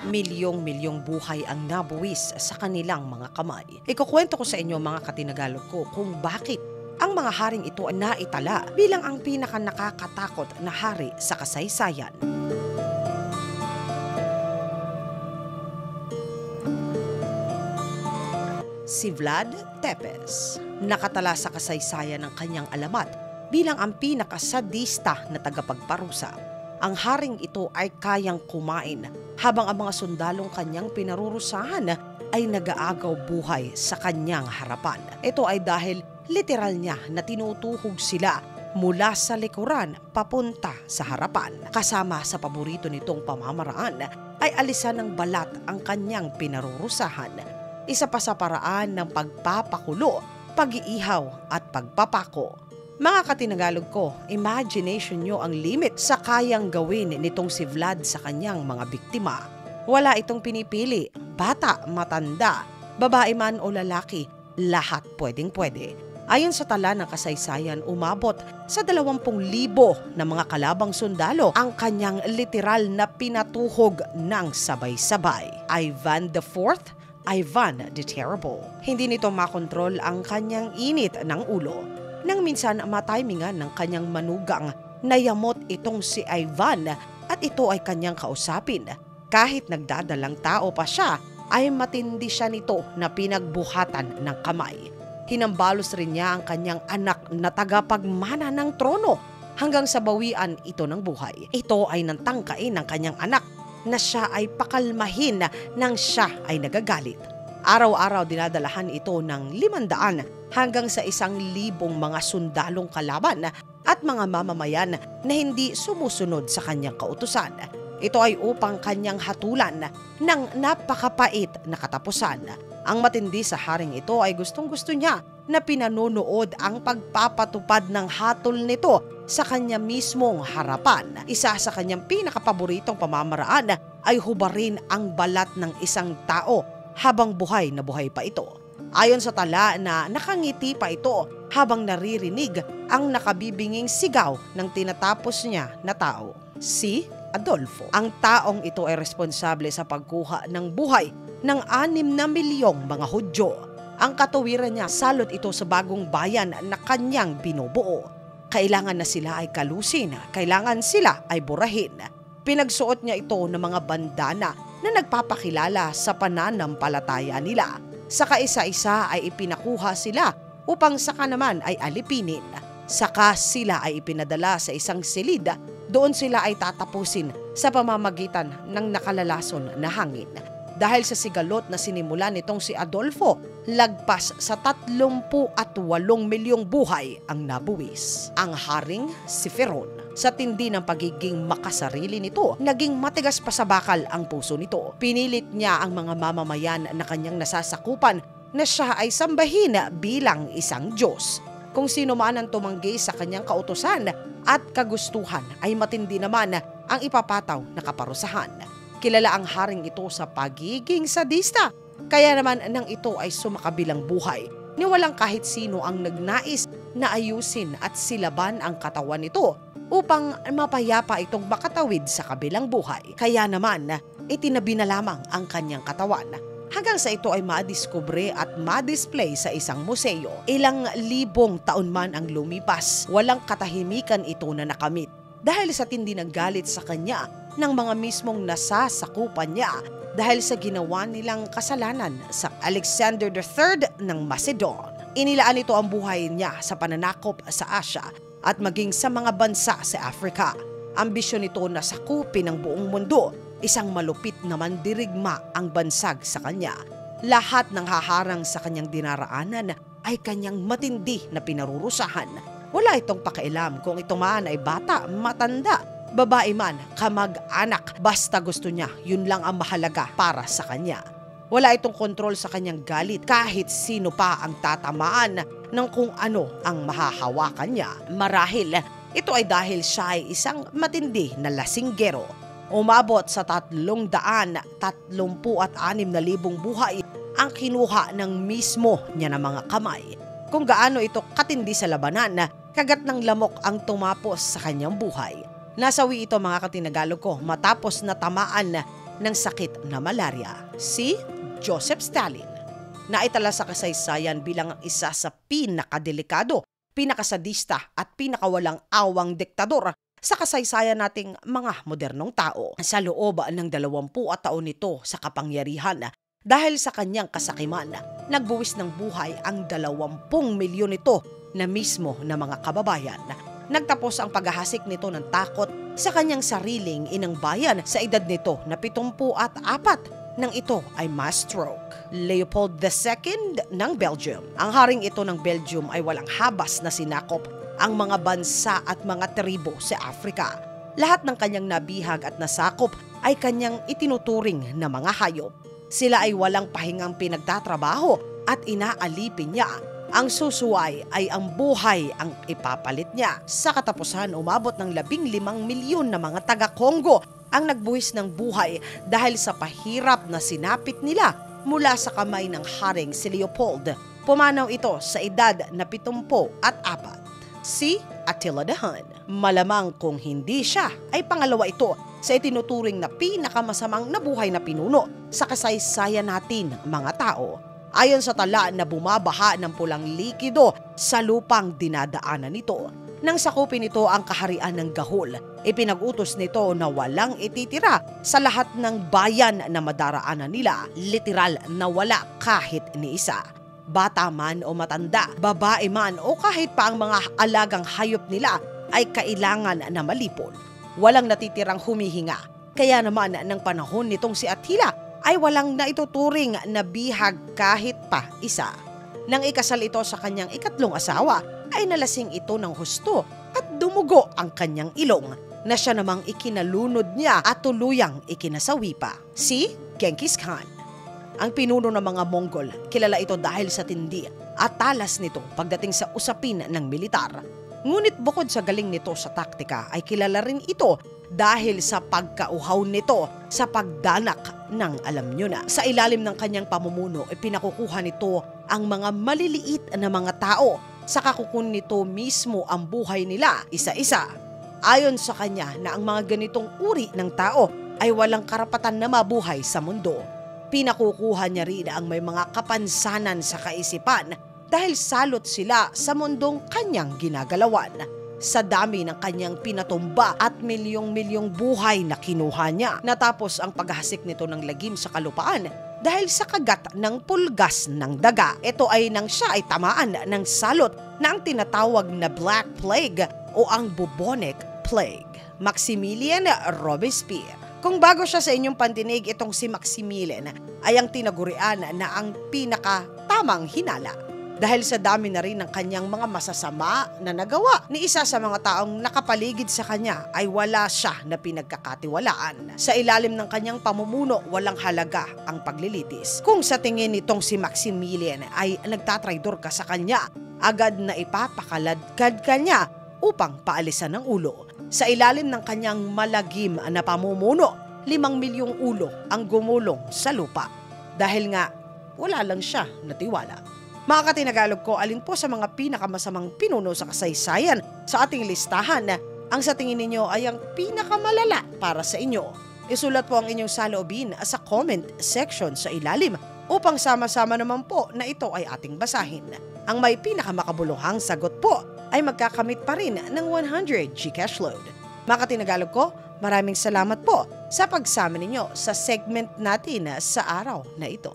Milyong-milyong buhay ang nabuwis sa kanilang mga kamay. Ikukwento ko sa inyo mga katinagalog ko kung bakit ang mga haring ito ay naitala bilang ang pinaka-nakakatakot na hari sa kasaysayan. Si Vlad Tepes, nakatala sa kasaysayan ng kanyang alamat bilang ang pinakasadista na tagapagparusa. Ang haring ito ay kayang kumain habang ang mga sundalong kanyang pinarurusahan ay nag-aagaw buhay sa kanyang harapan. Ito ay dahil literal niya na tinutuhog sila mula sa likuran papunta sa harapan. Kasama sa paborito nitong pamamaraan ay alisan ng balat ang kanyang pinarurusahan. Isa pa sa paraan ng pagpapakulo, pag-iihaw at pagpapako. Mga katinagalog ko, imagination nyo ang limit sa kayang gawin nitong si Vlad sa kanyang mga biktima. Wala itong pinipili, bata, matanda, babae man o lalaki, lahat pwedeng-pwede. Ayon sa tala ng kasaysayan, umabot sa 20,000 na mga kalabang sundalo ang kanyang literal na pinatuhog ng sabay-sabay. Ivan IV, Ivan the Terrible. Hindi nito makontrol ang kanyang init ng ulo. Nang minsan matimingan ng kanyang manugang, nayamot itong si Ivan at ito ay kanyang kausapin. Kahit nagdadalang tao pa siya, ay matindi siya nito na pinagbuhatan ng kamay. Hinambalos rin niya ang kanyang anak na tagapagmana ng trono hanggang sa bawian ito ng buhay. Ito ay nantangkain ng kanyang anak na siya ay pakalmahin nang siya ay nagagalit. Araw-araw dinadalahan ito ng 500 hanggang sa 1,000 mga sundalong kalaban at mga mamamayan na hindi sumusunod sa kanyang kautusan. Ito ay upang kanyang hatulan ng napakapait na katapusan. Ang matindi sa haring ito ay gustong-gusto niya na pinanonood ang pagpapatupad ng hatol nito sa kanya mismong harapan. Isa sa kanyang pinakapaboritong pamamaraan ay hubarin ang balat ng isang tao habang buhay na buhay pa ito. Ayon sa tala na nakangiti pa ito habang naririnig ang nakabibinging sigaw ng tinatapos niya na tao, si Adolfo. Ang taong ito ay responsable sa pagkuha ng buhay ng 6 na milyong mga Hudyo. Ang katuwiran niya, salot ito sa bagong bayan na kanyang binubuo. Kailangan na sila ay kalusin, kailangan sila ay burahin. Pinagsuot niya ito ng mga bandana na nagpapakilala sa pananampalataya nila. Sa kaisa-isa ay ipinakuha sila upang saka naman ay alipinin. Saka sila ay ipinadala sa isang silid. Doon sila ay tatapusin sa pamamagitan ng nakalalason na hangin. Dahil sa sigalot na sinimulan nitong si Adolfo, lagpas sa 38 milyong buhay ang nabuwis. Ang haring si Ferron, sa tindi ng pagiging makasarili nito, naging matigas pa sa bakal ang puso nito. Pinilit niya ang mga mamamayan na kanyang nasasakupan na siya ay sambahin bilang isang Diyos. Kung sino man ang tumanggi sa kanyang kautusan at kagustuhan ay matindi naman ang ipapataw na kaparusahan. Kilala ang haring ito sa pagiging sadista. Kaya naman nang ito ay sumakabilang buhay, ni walang kahit sino ang nagnais na ayusin at silaban ang katawan nito upang mapayapa itong makatawid sa kabilang buhay. Kaya naman, itinabi na lamang ang kanyang katawan hanggang sa ito ay madiskubre at madisplay sa isang museo. Ilang libong taon man ang lumipas, walang katahimikan ito na nakamit dahil sa tindi ng galit sa kanya ng mga mismong nasasakupan niya dahil sa ginawa nilang kasalanan sa Alexander III ng Macedon. Inilaan ito ang buhay niya sa pananakop sa Asia at maging sa mga bansa sa Africa. Ambisyon nito na sakupin ang buong mundo. Isang malupit na mandirigma ang bansag sa kanya. Lahat ng haharang sa kanyang dinaraanan ay kanyang matindi na pinarurusahan. Wala itong pakialam kung ito man ay bata, matanda, babae man, kamag-anak. Basta gusto niya, yun lang ang mahalaga para sa kanya. Wala itong kontrol sa kanyang galit kahit sino pa ang tatamaan ng kung ano ang mahahawakan niya. Marahil, ito ay dahil siya ay isang matindi na lasinggero. Umabot sa 336,000 buhay ang kinuha ng mismo niya na mga kamay. Kung gaano ito katindi sa labanan, kagat ng lamok ang tumapos sa kanyang buhay. Nasawi ito mga katinagalog ko matapos na tamaan ng sakit na malaria, si Joseph Stalin. Naitala sa kasaysayan bilang ang isa sa pinakadelikado, pinakasadista at pinakawalang awang diktador sa kasaysayan nating mga modernong tao. Sa loob ng 20 taon nito sa kapangyarihan, dahil sa kanyang kasakiman, nagbuwis ng buhay ang 20 milyon nito na mismo na mga kababayan. Nagtapos ang paghahasik nito ng takot sa kanyang sariling inang bayan sa edad nito na 74 nang ito ay mass stroke. Leopold II ng Belgium. Ang haring ito ng Belgium ay walang habas na sinakop ang mga bansa at mga tribo sa Africa. Lahat ng kanyang nabihag at nasakop ay kanyang itinuturing na mga hayop. Sila ay walang pahingang pinagtatrabaho at inaalipin niya. Ang susuway ay ang buhay ang ipapalit niya. Sa katapusan, umabot ng 15 milyon na mga taga-Congo ang nagbuwis ng buhay dahil sa pahirap na sinapit nila mula sa kamay ng haring si Leopold. Pumanaw ito sa edad na 74. Si Attila the Hun. Malamang kung hindi siya, ay pangalawa ito sa itinuturing na pinakamasamang nabuhay na pinuno sa kasaysayan natin mga tao. Ayon sa tala na bumabaha ng pulang likido sa lupang dinadaanan nito. Nang sakupin nito ang kaharian ng Gahol, ipinag-utos nito na walang ititira sa lahat ng bayan na madaraanan nila, literal na wala kahit ni isa. Bata man o matanda, babae man o kahit pa ang mga alagang hayop nila ay kailangan na malipol. Walang natitirang humihinga. Kaya naman ng panahon nitong si Attila ay walang naituturing na bihag kahit pa isa. Nang ikasal ito sa kanyang ikatlong asawa, ay nalasing ito ng husto at dumugo ang kanyang ilong na siya namang ikinalunod niya at tuluyang ikinasawi pa. Si Genghis Khan. Ang pinuno ng mga Mongol, kilala ito dahil sa tindi at talas nito pagdating sa usapin ng militar. Ngunit bukod sa galing nito sa taktika ay kilala rin ito dahil sa pagkauhaw nito sa pagdanak ng alam nyo na. Sa ilalim ng kanyang pamumuno ay pinakukuha nito ang mga maliliit na mga tao sa kakukun nito mismo ang buhay nila isa-isa. Ayon sa kanya na ang mga ganitong uri ng tao ay walang karapatan na mabuhay sa mundo. Pinakukuha niya rin ang may mga kapansanan sa kaisipan dahil salot sila sa mundong kanyang ginagalawan. Sa dami ng kanyang pinatumba at milyong-milyong buhay na kinuha niya, natapos ang paghasik nito ng lagim sa kalupaan dahil sa kagat ng pulgas ng daga. Ito ay nang siya ay tamaan ng salot na ang tinatawag na Black Plague o ang Bubonic Plague. Maximilian Robespierre. Kung bago siya sa inyong pandinig, itong si Maximilian ay ang tinagurian na ang pinakatamang hinala. Dahil sa dami na rin ng kanyang mga masasama na nagawa, ni isa sa mga taong nakapaligid sa kanya ay wala siya na pinagkakatiwalaan. Sa ilalim ng kanyang pamumuno, walang halaga ang paglilitis. Kung sa tingin nitong si Maximilian ay nagtatraidor ka sa kanya, agad na ipapakaladkad ka niya upang paalisan ng ulo. Sa ilalim ng kanyang malagim na pamumuno, 5 milyong ulo ang gumulong sa lupa. Dahil nga, wala lang siya na tiwala. Mga katinagalog ko, alin po sa mga pinakamasamang pinuno sa kasaysayan sa ating listahan ang sa tingin ninyo ay ang pinakamalala para sa inyo? Isulat po ang inyong saloobin sa comment section sa ilalim upang sama-sama naman po na ito ay ating basahin. Ang may pinakamakabuluhang sagot po ay magkakamit pa rin ng 100 Gcash load. Mga katinagalog ko, maraming salamat po sa pagsama ninyo sa segment natin sa araw na ito.